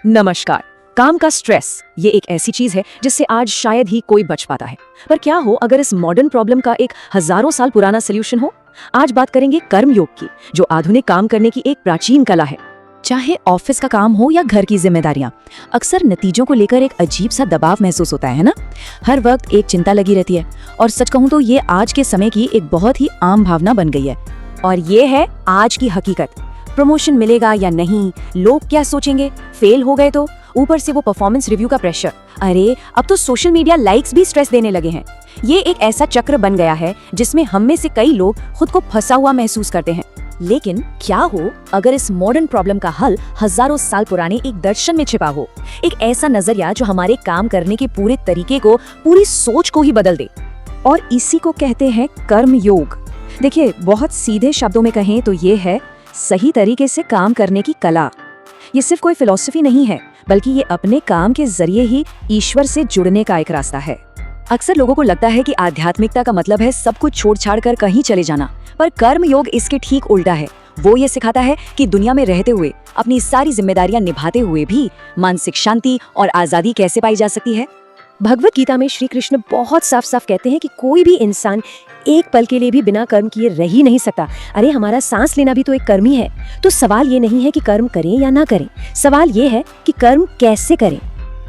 नमस्कार। काम का स्ट्रेस ये एक ऐसी चीज है जिससे आज शायद ही कोई बच पाता है। पर क्या हो अगर इस मॉडर्न प्रॉब्लम का एक हजारों साल पुराना सोल्यूशन हो। आज बात करेंगे कर्म योग की, जो आधुनिक काम करने की एक प्राचीन कला है। चाहे ऑफिस का काम हो या घर की जिम्मेदारियां, अक्सर नतीजों को लेकर एक अजीब सा दबाव महसूस होता है ना। हर वक्त एक चिंता लगी रहती है और सच कहूं तो ये आज के समय की एक बहुत ही आम भावना बन गई है। और ये है आज की हकीकत। प्रमोशन मिलेगा या नहीं, लोग क्या सोचेंगे, फेल हो गए तो, ऊपर से वो परफॉर्मेंस रिव्यू का प्रेशर। अरे अब तो सोशल मीडिया लाइक्स भी स्ट्रेस देने लगे हैं। ये एक ऐसा चक्र बन गया है जिसमें हम में से कई लोग खुद को फंसा हुआ महसूस करते हैं। लेकिन क्या हो अगर इस मॉडर्न प्रॉब्लम का हल हजारों साल पुराने एक दर्शन में छिपा हो, एक ऐसा नजरिया जो हमारे काम करने के पूरे तरीके को, पूरी सोच को ही बदल दे। और इसी को कहते हैं कर्म योग। देखिए, बहुत सीधे शब्दों में कहें तो ये है सही तरीके से काम करने की कला। ये सिर्फ कोई फिलॉसफी नहीं है, बल्कि ये अपने काम के जरिए ही ईश्वर से जुड़ने का एक रास्ता है। अक्सर लोगों को लगता है कि आध्यात्मिकता का मतलब है सब कुछ छोड़ छाड़ कर कहीं चले जाना, पर कर्म योग इसके ठीक उल्टा है। वो ये सिखाता है कि दुनिया में रहते हुए, अपनी सारी जिम्मेदारियां निभाते हुए भी मानसिक शांति और आजादी कैसे पाई जा सकती है। भगवत गीता में श्री कृष्ण बहुत साफ साफ कहते हैं कि कोई भी इंसान एक पल के लिए भी बिना कर्म किए रह ही नहीं सकता। अरे हमारा सांस लेना भी तो एक कर्म ही है। तो सवाल ये नहीं है कि कर्म करें या ना करें, सवाल ये है कि कर्म कैसे करें।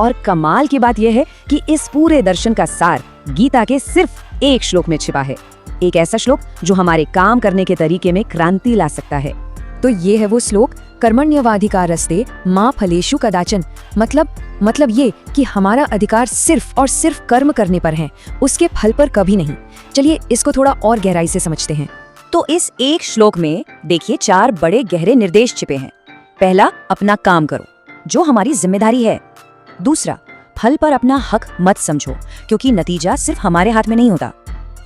और कमाल की बात यह है कि इस पूरे दर्शन का सार गीता के सिर्फ एक श्लोक में छिपा है। एक ऐसा श्लोक जो हमारे काम करने के तरीके में क्रांति ला सकता है। तो ये है वो श्लोक, कर्मण्यवाधिकारस्ते मा फलेषु कदाचन। मतलब ये कि हमारा अधिकार सिर्फ और सिर्फ कर्म करने पर है, उसके फल पर कभी नहीं। चलिए इसको थोड़ा और गहराई से समझते हैं। तो इस एक श्लोक में देखिए 4 बड़े गहरे निर्देश छिपे हैं। पहला, अपना काम करो, जो हमारी जिम्मेदारी है। दूसरा, फल पर अपना हक मत समझो, क्योंकि नतीजा सिर्फ हमारे हाथ में नहीं होता।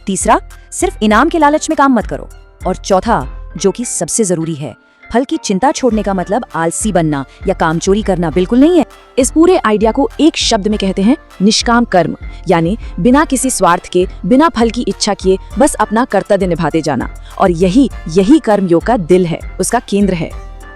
तीसरा, सिर्फ इनाम के लालच में काम मत करो। और चौथा, जो कि सबसे जरूरी है, फल की चिंता छोड़ने का मतलब आलसी बनना या काम चोरी करना बिल्कुल नहीं है। इस पूरे आइडिया को एक शब्द में कहते हैं निष्काम कर्म, यानी बिना किसी स्वार्थ के, बिना फल की इच्छा किए बस अपना कर्तव्य निभाते जाना। और यही कर्म योग का दिल है, उसका केंद्र है।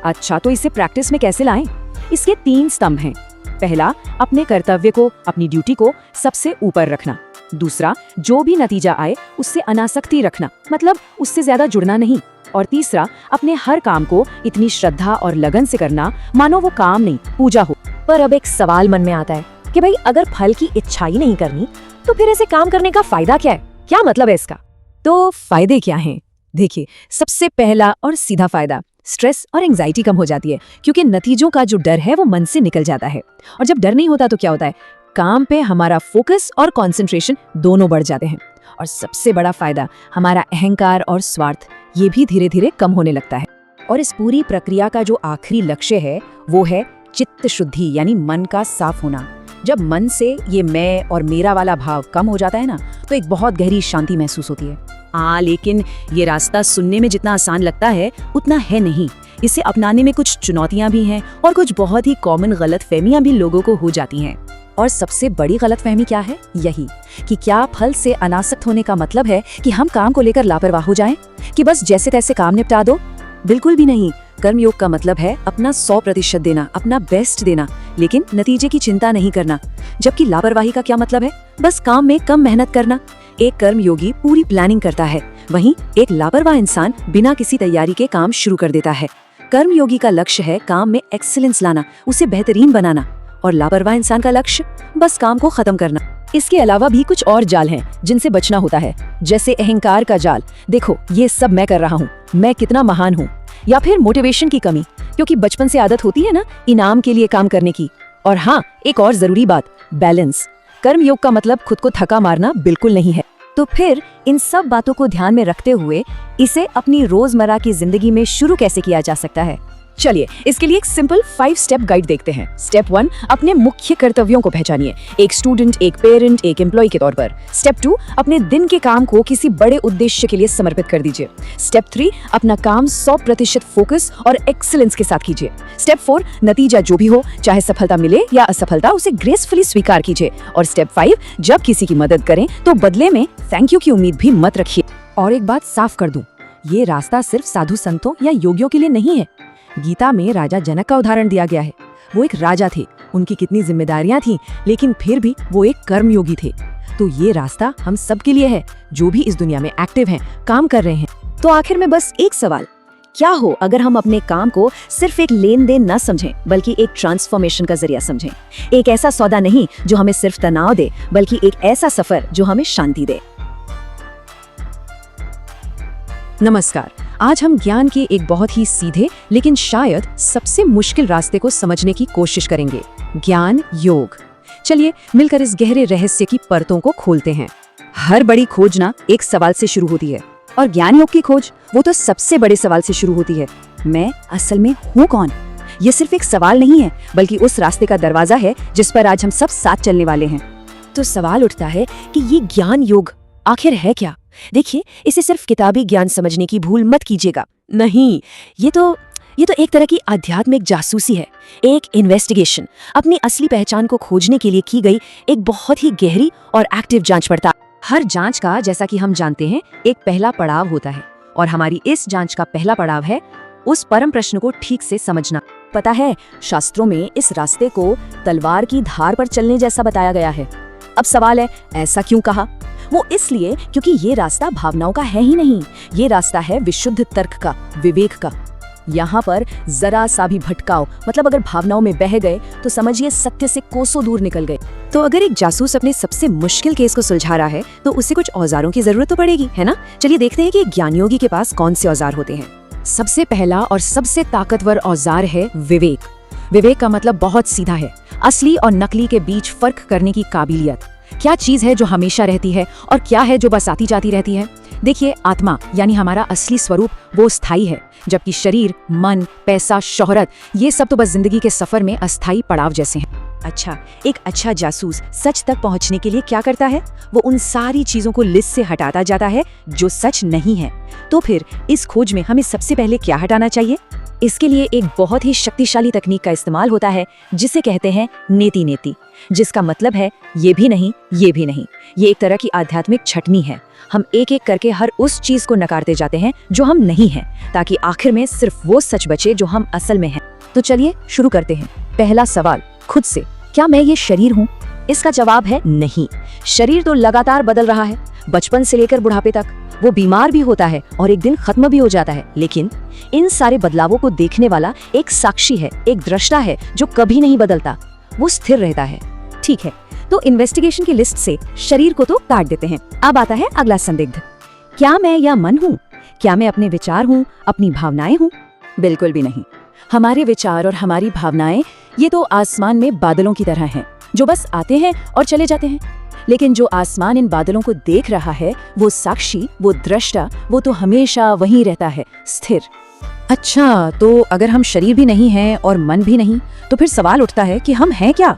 अच्छा, तो इसे प्रैक्टिस में कैसे लाएं? इसके 3 स्तंभ हैं। पहला, अपने कर्तव्य को, अपनी ड्यूटी को सबसे ऊपर रखना। दूसरा, जो भी नतीजा आए उससे अनासक्ति रखना, मतलब उससे ज्यादा जुड़ना नहीं। और तीसरा, अपने हर काम को इतनी श्रद्धा और लगन से करना मानो वो काम नहीं, पूजा हो। पर अब एक सवाल मन में आता है कि भाई अगर फल की इच्छा ही नहीं करनी तो फिर ऐसे काम करने का फायदा क्या है? क्या मतलब है इसका? तो फायदे क्या हैं? देखिए, सबसे पहला और सीधा फायदा, स्ट्रेस और एंजाइटी कम हो जाती है, क्योंकि नतीजों का जो डर है वो मन से निकल जाता है। और जब डर नहीं होता तो क्या होता है? काम पे हमारा फोकस और कंसंट्रेशन दोनों बढ़ जाते हैं। और सबसे बड़ा फायदा, हमारा अहंकार और स्वार्थ ये भी धीरे धीरे कम होने लगता है। और इस पूरी प्रक्रिया का जो आखिरी लक्ष्य है वो है चित्त शुद्धि, यानी मन का साफ होना। जब मन से ये मैं और मेरा वाला भाव कम हो जाता है ना, तो एक बहुत गहरी शांति महसूस होती है। लेकिन ये रास्ता सुनने में जितना आसान लगता है उतना है नहीं। इसे अपनाने में कुछ चुनौतियां भी हैं और कुछ बहुत ही कॉमन गलतफहमियां भी लोगों को हो जाती हैं। और सबसे बड़ी गलतफहमी क्या है? यही कि क्या फल से अनासक्त होने का मतलब है कि हम काम को लेकर लापरवाह हो जाएं, कि बस जैसे तैसे काम निपटा दो? बिल्कुल भी नहीं। कर्मयोग का मतलब है अपना 100% देना, अपना बेस्ट देना, लेकिन नतीजे की चिंता नहीं करना। जबकि लापरवाही का क्या मतलब है? बस काम में कम मेहनत करना। एक कर्मयोगी पूरी प्लानिंग करता है, वहीं एक लापरवाह इंसान बिना किसी तैयारी के काम शुरू कर देता है। कर्मयोगी का लक्ष्य है काम में एक्सीलेंस लाना, उसे बेहतरीन बनाना, और लापरवाह इंसान का लक्ष्य बस काम को खत्म करना। इसके अलावा भी कुछ और जाल हैं जिनसे बचना होता है, जैसे अहंकार का जाल। देखो, ये सब मैं कर रहा हूँ, मैं कितना महान हूँ। या फिर मोटिवेशन की कमी, क्योंकि बचपन से आदत होती है ना इनाम के लिए काम करने की। और हाँ, एक और जरूरी बात, बैलेंस। कर्मयोग का मतलब खुद को थका मारना बिल्कुल नहीं है। तो फिर इन सब बातों को ध्यान में रखते हुए इसे अपनी रोजमर्रा की जिंदगी में शुरू कैसे किया जा सकता है? चलिए इसके लिए एक सिंपल 5 स्टेप गाइड देखते हैं। स्टेप 1, अपने मुख्य कर्तव्यों को पहचानिए, एक स्टूडेंट, एक पेरेंट, एक एम्प्लॉय के तौर पर। स्टेप 2, अपने दिन के काम को किसी बड़े उद्देश्य के लिए समर्पित कर दीजिए। स्टेप 3, अपना काम 100% फोकस और एक्सीलेंस के साथ कीजिए। स्टेप 4, नतीजा जो भी हो, चाहे सफलता मिले या असफलता, उसे ग्रेसफुली स्वीकार कीजिए। और स्टेप 5, जब किसी की मदद करें तो बदले में थैंक यू की उम्मीद भी मत रखिए। और एक बात साफ कर दूं, ये रास्ता सिर्फ साधु संतों या योगियों के लिए नहीं है। गीता में राजा जनक का उदाहरण दिया गया है। वो एक राजा थे, उनकी कितनी जिम्मेदारियां थीं, लेकिन फिर भी वो एक कर्मयोगी थे। तो ये रास्ता हम सब के लिए है, जो भी इस दुनिया में एक्टिव हैं, काम कर रहे हैं। तो आखिर में बस एक सवाल, क्या हो अगर हम अपने काम को सिर्फ एक लेन देन न समझें, बल्कि एक ट्रांसफॉर्मेशन का जरिया समझें। एक ऐसा सौदा नहीं जो हमें सिर्फ तनाव दे, बल्कि एक ऐसा सफर जो हमें शांति दे। नमस्कार, आज हम ज्ञान के एक बहुत ही सीधे लेकिन शायद सबसे मुश्किल रास्ते को समझने की कोशिश करेंगे, ज्ञान योग। चलिए मिलकर इस गहरे रहस्य की परतों को खोलते हैं। हर बड़ी खोज ना एक सवाल से शुरू होती है, और ज्ञान योग की खोज वो तो सबसे बड़े सवाल से शुरू होती है, मैं असल में हूँ कौन। ये सिर्फ एक सवाल नहीं है, बल्कि उस रास्ते का दरवाजा है जिस पर आज हम सब साथ चलने वाले हैं। तो सवाल उठता है कि ये ज्ञान योग आखिर है क्या। देखिए, इसे सिर्फ किताबी ज्ञान समझने की भूल मत कीजिएगा। नहीं, ये तो एक तरह की आध्यात्मिक जासूसी है, एक इन्वेस्टिगेशन, अपनी असली पहचान को खोजने के लिए की गई एक बहुत ही गहरी और एक्टिव जांच पड़ताल। हर जांच का, जैसा कि हम जानते हैं, एक पहला पड़ाव होता है, और हमारी इस जांच का पहला पड़ाव है उस परम प्रश्न को ठीक से समझना। पता है, शास्त्रों में इस रास्ते को तलवार की धार पर चलने जैसा बताया गया है। अब सवाल है, ऐसा क्यों कहा? वो इसलिए क्योंकि ये रास्ता भावनाओं का है ही नहीं, ये रास्ता है विशुद्ध तर्क का, विवेक का। यहाँ पर जरा सा भी भटकाव, मतलब अगर भावनाओं में बह गए तो समझिए सत्य से कोसों दूर निकल गए। तो अगर एक जासूस अपने सबसे मुश्किल केस को सुलझा रहा है तो उसे कुछ औजारों की जरूरत तो पड़ेगी, है ना? चलिए देखते हैं कि ज्ञानयोगी के पास कौन से औजार होते हैं। सबसे पहला और सबसे ताकतवर औजार है विवेक। विवेक का मतलब बहुत सीधा है, असली और नकली के बीच फर्क करने की काबिलियत। क्या चीज है जो हमेशा रहती है और क्या है जो बस आती जाती रहती है। देखिए, आत्मा यानी हमारा असली स्वरूप वो स्थायी है, जबकि शरीर, मन, पैसा, शोहरत, ये सब तो बस जिंदगी के सफर में अस्थायी पड़ाव जैसे हैं। अच्छा, एक अच्छा जासूस सच तक पहुंचने के लिए क्या करता है? वो उन सारी चीजों को लिस्ट से हटाता जाता है जो सच नहीं है। तो फिर इस खोज में हमें सबसे पहले क्या हटाना चाहिए? इसके लिए एक बहुत ही शक्तिशाली तकनीक का इस्तेमाल होता है, जिसे कहते हैं नेति नेति, जिसका मतलब है ये भी नहीं, ये भी नहीं। ये एक तरह की आध्यात्मिक छटनी है। हम एक एक करके हर उस चीज को नकारते जाते हैं जो हम नहीं हैं, ताकि आखिर में सिर्फ वो सच बचे जो हम असल में हैं। तो चलिए शुरू करते हैं। पहला सवाल खुद से, क्या मैं ये शरीर हूँ? इसका जवाब है नहीं। शरीर तो लगातार बदल रहा है, बचपन से लेकर बुढ़ापे तक। वो बीमार भी होता है और एक दिन खत्म भी हो जाता है, लेकिन इन सारे बदलावों को देखने वाला एक साक्षी है, एक दृष्टा है जो कभी नहीं बदलता, वो स्थिर रहता है। ठीक है, तो इन्वेस्टिगेशन की लिस्ट से शरीर को तो काट देते हैं। अब आता है अगला संदिग्ध, क्या मैं या मन हूँ? क्या मैं अपने विचार हूँ, अपनी भावनाएं हूँ? बिल्कुल भी नहीं। हमारे विचार और हमारी भावनाएं ये तो आसमान में बादलों की तरह हैं, जो बस आते हैं और चले जाते हैं। लेकिन जो आसमान इन बादलों को देख रहा है, वो साक्षी, वो दृष्टा, वो तो हमेशा वहीं रहता है, स्थिर। अच्छा, तो अगर हम शरीर भी नहीं हैं और मन भी नहीं, तो फिर सवाल उठता है कि हम हैं क्या?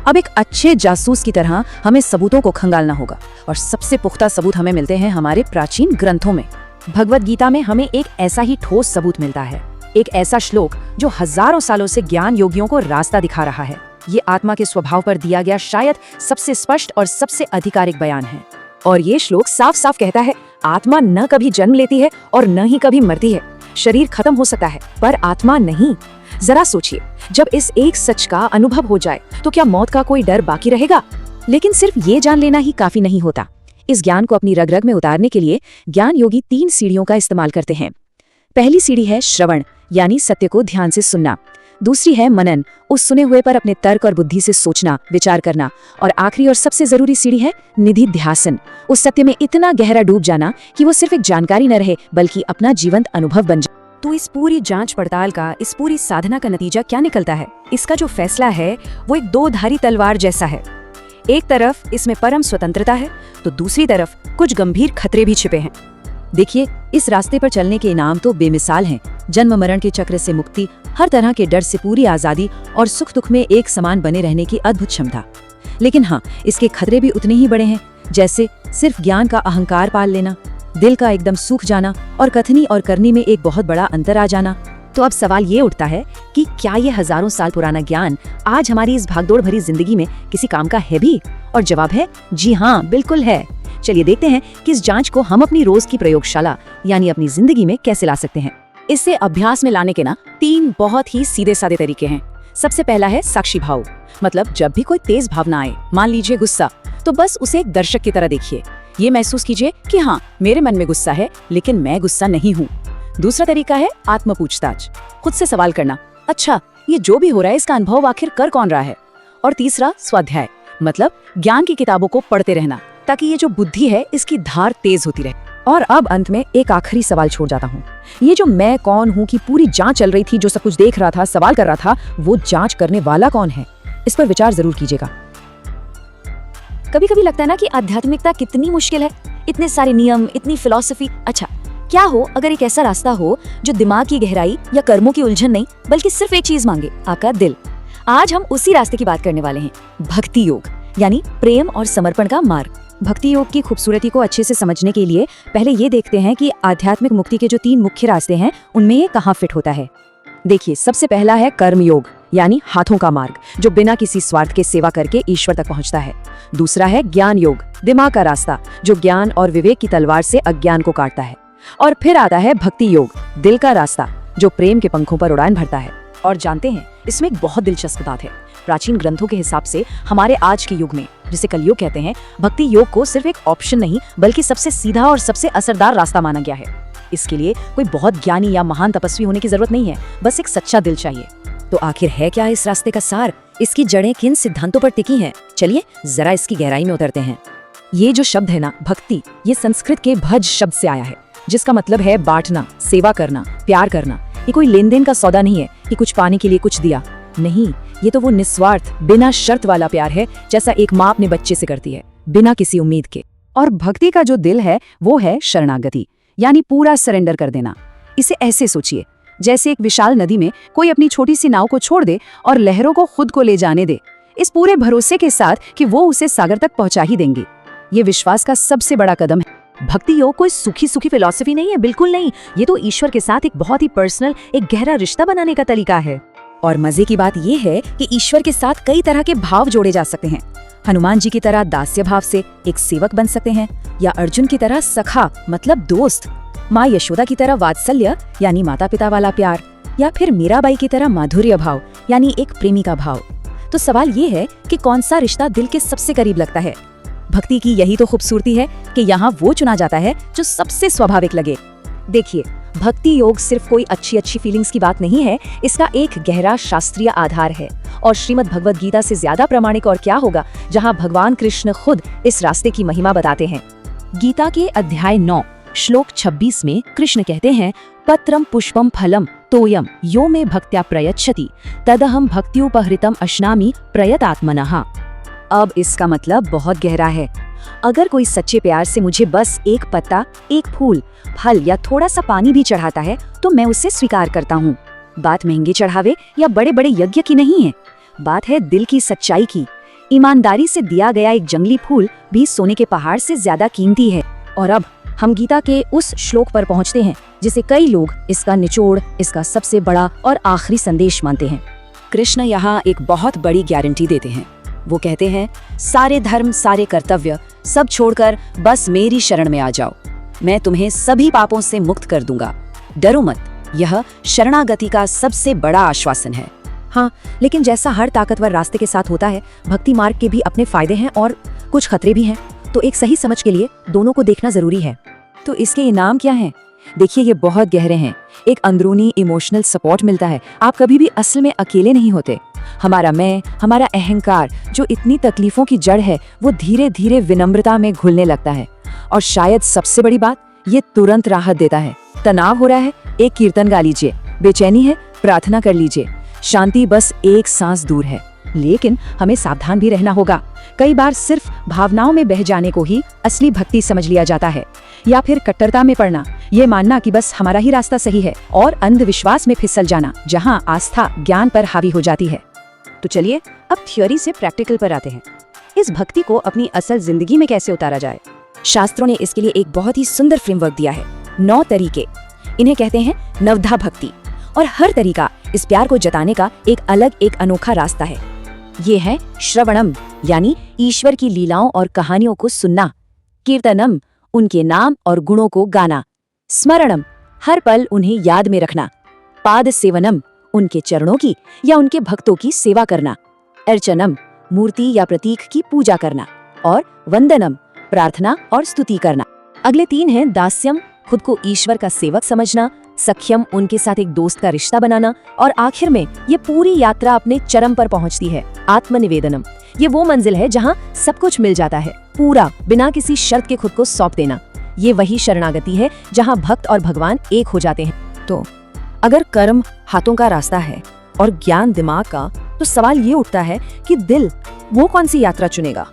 अब एक अच्छे जासूस की तरह हमें सबूतों को खंगालना होगा, और सबसे पुख्ता सबूत हमें मिलते हैं हमारे प्राचीन ग्रंथों में। भगवद गीता में हमें एक ऐसा ही ठोस सबूत मिलता है, एक ऐसा श्लोक जो हजारों सालों से ज्ञान योगियों को रास्ता दिखा रहा है। ये आत्मा के स्वभाव पर दिया गया शायद सबसे स्पष्ट और सबसे आधिकारिक बयान है। और ये श्लोक साफ साफ कहता है, आत्मा न कभी जन्म लेती है और न ही कभी मरती है। शरीर खत्म हो सकता है पर आत्मा नहीं। जरा सोचिए, जब इस एक सच का अनुभव हो जाए तो क्या मौत का कोई डर बाकी रहेगा? लेकिन सिर्फ ये जान लेना ही काफी नहीं होता। इस ज्ञान को अपनी रग रग में उतारने के लिए ज्ञान योगी 3 सीढ़ियों का इस्तेमाल करते हैं। पहली सीढ़ी है श्रवण, यानी सत्य को ध्यान से सुनना। दूसरी है मनन, उस सुने हुए पर अपने तर्क और बुद्धि से सोचना, विचार करना। और आखिरी और सबसे जरूरी सीढ़ी है निधिध्यासन, उस सत्य में इतना गहरा डूब जाना कि वो सिर्फ एक जानकारी न रहे बल्कि अपना जीवंत अनुभव बन जाए। तो इस पूरी जांच पड़ताल का, इस पूरी साधना का नतीजा क्या निकलता है? इसका जो फैसला है वो एक 2-धारी तलवार जैसा है। एक तरफ इसमें परम स्वतंत्रता है, तो दूसरी तरफ कुछ गंभीर खतरे भी छिपे हैं। देखिए, इस रास्ते पर चलने के इनाम तो बेमिसाल हैं। जन्म मरण के चक्र से मुक्ति, हर तरह के डर से पूरी आजादी और सुख दुख में एक समान बने रहने की अद्भुत क्षमता। लेकिन हाँ, इसके खतरे भी उतने ही बड़े हैं, जैसे सिर्फ ज्ञान का अहंकार पाल लेना, दिल का एकदम सूख जाना और कथनी और करनी में एक बहुत बड़ा अंतर आ जाना। तो अब सवाल ये उठता है कि क्या ये हजारों साल पुराना ज्ञान आज हमारी इस भागदौड़ भरी जिंदगी में किसी काम का है भी? और जवाब है जी हाँ, बिल्कुल है। चलिए देखते हैं कि इस जांच को हम अपनी रोज की प्रयोगशाला यानी अपनी जिंदगी में कैसे ला सकते हैं। इसे अभ्यास में लाने के ना 3 बहुत ही सीधे साधे तरीके हैं। सबसे पहला है साक्षी भाव, मतलब जब भी कोई तेज भावना आए, मान लीजिए गुस्सा, तो बस उसे एक दर्शक की तरह देखिए। ये महसूस कीजिए कि हाँ, मेरे मन में गुस्सा है लेकिन मैं गुस्सा नहीं हूँ। दूसरा तरीका है आत्म पूछताछ, खुद से सवाल करना, अच्छा ये जो भी हो रहा है इसका अनुभव आखिर कर कौन रहा है। और तीसरा स्वाध्याय, मतलब ज्ञान की किताबों को पढ़ते रहना, ताकि ये जो बुद्धि है इसकी धार तेज होती रहे। और अब अंत में एक आखिरी सवाल छोड़ जाता हूँ। ये जो मैं कौन हूँ की पूरी जांच चल रही थी, जो सब कुछ देख रहा था, सवाल कर रहा था, वो जांच करने वाला कौन है? इस पर विचार जरूर कीजिएगा। कभी कभी लगता है ना कि आध्यात्मिकता कितनी मुश्किल है, इतने सारे नियम, इतनी फिलॉसफी। अच्छा, क्या हो अगर एक ऐसा रास्ता हो जो दिमाग की गहराई या कर्मों की उलझन नहीं, बल्कि सिर्फ एक चीज मांगे, आपका दिल। आज हम उसी रास्ते की बात करने वाले हैं, भक्ति योग, यानी प्रेम और समर्पण का मार्ग। भक्ति योग की खूबसूरती को अच्छे से समझने के लिए पहले ये देखते हैं कि आध्यात्मिक मुक्ति के जो 3 मुख्य रास्ते हैं उनमें ये कहाँ फिट होता है। देखिए, सबसे पहला है कर्म योग, यानी हाथों का मार्ग, जो बिना किसी स्वार्थ के सेवा करके ईश्वर तक पहुंचता है। दूसरा है ज्ञान योग, दिमाग का रास्ता, जो ज्ञान और विवेक की तलवार से अज्ञान को काटता है। और फिर आता है भक्ति योग, दिल का रास्ता, जो प्रेम के पंखों पर उड़ान भरता है। और जानते हैं, इसमें एक बहुत दिलचस्प बात है। प्राचीन ग्रंथों के हिसाब से हमारे आज के युग में, जिसे कलयुग कहते हैं, भक्ति योग को सिर्फ एक ऑप्शन नहीं बल्कि सबसे सीधा और सबसे असरदार रास्ता माना गया है। इसके लिए कोई बहुत ज्ञानी या महान तपस्वी होने की जरूरत नहीं है, बस एक सच्चा दिल चाहिए। तो आखिर है क्या इस रास्ते का सार? इसकी जड़ें किन सिद्धांतों पर टिकी हैं? चलिए जरा इसकी गहराई में उतरते हैं। ये जो शब्द है ना, भक्ति, ये संस्कृत के भज शब्द से आया है, जिसका मतलब है बांटना, सेवा करना, प्यार करना। ये कोई लेन देन का सौदा नहीं है कि कुछ पाने के लिए कुछ दिया, नहीं, ये तो वो निस्वार्थ, बिना शर्त वाला प्यार है, जैसा एक माँ अपने बच्चे से करती है, बिना किसी उम्मीद के। और भक्ति का जो दिल है वो है शरणागति, यानी पूरा सरेंडर कर देना। इसे ऐसे सोचिए, जैसे एक विशाल नदी में कोई अपनी छोटी सी नाव को छोड़ दे और लहरों को खुद को ले जाने दे, इस पूरे भरोसे के साथ कि वो उसे सागर तक पहुंचा ही देंगे। ये विश्वास का सबसे बड़ा कदम है। भक्ति योग कोई सूखी सूखी फिलॉसफी नहीं है, बिल्कुल नहीं। ये तो ईश्वर के साथ एक बहुत ही पर्सनल, एक गहरा रिश्ता बनाने का तरीका है। और मजे की बात यह है कि ईश्वर के साथ कई तरह के भाव जोड़े जा सकते हैं। हनुमान जी की तरह दास्य भाव से एक सेवक बन सकते हैं, या अर्जुन की तरह सखा, मतलब दोस्त, माँ यशोदा की तरह वात्सल्य, यानी माता पिता वाला प्यार, या फिर मीराबाई की तरह माधुर्य भाव, यानी एक प्रेमी का भाव। तो सवाल ये है कि कौन सा रिश्ता दिल के सबसे करीब लगता है। भक्ति की यही तो खूबसूरती है कि यहाँ वो चुना जाता है जो सबसे स्वाभाविक लगे। देखिए, भक्ति योग सिर्फ कोई अच्छी फीलिंग्स की बात नहीं है, इसका एक गहरा शास्त्रीय आधार है। और श्रीमद् भगवद गीता से ज्यादा प्रामाणिक और क्या होगा, जहाँ भगवान कृष्ण खुद इस रास्ते की महिमा बताते हैं। गीता के अध्याय 9 श्लोक 26 में कृष्ण कहते हैं, पत्रम पुष्पम फलम तोयम यो में भक्त्या प्रयच्छति तदहम भक्त्युपहृतम अश्नामि प्रयतात्मनः। अब इसका मतलब बहुत गहरा है। अगर कोई सच्चे प्यार से मुझे बस एक पत्ता, एक फूल, फल या थोड़ा सा पानी भी चढ़ाता है तो मैं उसे स्वीकार करता हूँ। बात महंगे चढ़ावे या बड़े बड़े यज्ञ की नहीं है, बात है दिल की सच्चाई की। ईमानदारी से दिया गया एक जंगली फूल भी सोने के पहाड़ से ज्यादा कीमती है। और अब हम गीता के उस श्लोक पर पहुँचते हैं जिसे कई लोग इसका निचोड़, इसका सबसे बड़ा और आखिरी संदेश मानते हैं। कृष्ण यहाँ एक बहुत बड़ी गारंटी देते हैं। वो कहते हैं, सारे धर्म, सारे कर्तव्य सब छोड़कर बस मेरी शरण में आ जाओ, मैं तुम्हें सभी पापों से मुक्त कर दूंगा, डरो मत। यह शरणागति का सबसे बड़ा आश्वासन है। हाँ, लेकिन जैसा हर ताकतवर रास्ते के साथ होता है, भक्ति मार्ग के भी अपने फायदे हैं और कुछ खतरे भी हैं। तो एक सही समझ के लिए दोनों को देखना जरूरी है। तो इसके इनाम क्या हैं? देखिए, ये बहुत गहरे हैं। एक अंदरूनी इमोशनल सपोर्ट मिलता है, आप कभी भी असल में अकेले नहीं होते। हमारा मैं, हमारा अहंकार जो इतनी तकलीफों की जड़ है, वो धीरे धीरे विनम्रता में घुलने लगता है। और शायद सबसे बड़ी बात, ये तुरंत राहत देता है। तनाव हो रहा है, एक कीर्तन गा लीजिए, बेचैनी है, प्रार्थना कर लीजिए, शांति बस एक सांस दूर है। लेकिन हमें सावधान भी रहना होगा। कई बार सिर्फ भावनाओं में बह जाने को ही असली भक्ति समझ लिया जाता है, या फिर कट्टरता में पड़ना, ये मानना कि बस हमारा ही रास्ता सही है, और अंधविश्वास में फिसल जाना जहाँ आस्था ज्ञान पर हावी हो जाती है। तो चलिए अब थ्योरी से प्रैक्टिकल पर आते हैं। इस भक्ति को अपनी असल जिंदगी में कैसे उतारा जाए? शास्त्रों ने इसके लिए एक बहुत ही सुंदर फ्रेमवर्क दिया है। 9 तरीके, इन्हें कहते हैं नवधा भक्ति। और हर तरीका इस प्यार को जताने का एक अलग, एक अनोखा रास्ता है। ये है श्रवणम, यानी ईश्वर की लीलाओं और कहानियों को सुनना। कीर्तनम, उनके नाम और गुणों को गाना। स्मरणम, हर पल उन्हें याद में रखना। पाद सेवनम, उनके चरणों की या उनके भक्तों की सेवा करना। अर्चनम, मूर्ति या प्रतीक की पूजा करना। और वंदनम, प्रार्थना और स्तुति करना। अगले 3 हैं दास्यम, खुद को ईश्वर का सेवक समझना। सख्यम, उनके साथ एक दोस्त का रिश्ता बनाना। और आखिर में ये पूरी यात्रा अपने चरम पर पहुंचती है, आत्मनिवेदनम। ये वो मंजिल है जहां सब कुछ मिल जाता है, पूरा, बिना किसी शर्त के खुद को सौंप देना। ये वही शरणागति है जहां भक्त और भगवान एक हो जाते हैं। तो अगर कर्म हाथों का रास्ता है और ज्ञान दिमाग का, तो सवाल ये उठता है कि दिल वो कौन सी यात्रा चुनेगा।